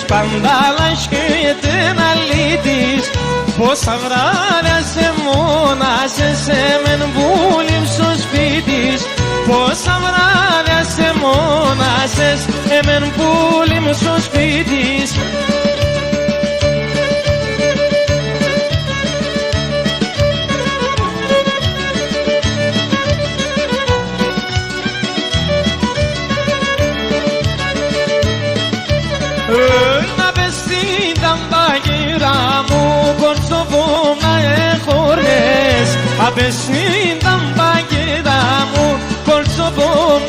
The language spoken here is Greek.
Πάντα λაშκύεται να λύτης πόσα βράδια σε μόνασες εμεν βούλιμ στο σπίτης. Πόσα βράδια σε μόνασες εμεν βούλιμ στο σπίτης. Να πες στην ταμπαγύρα μου κορτσοβόμ να έχορες. Να πες στην ταμπαγύρα μου κορτσοβόμ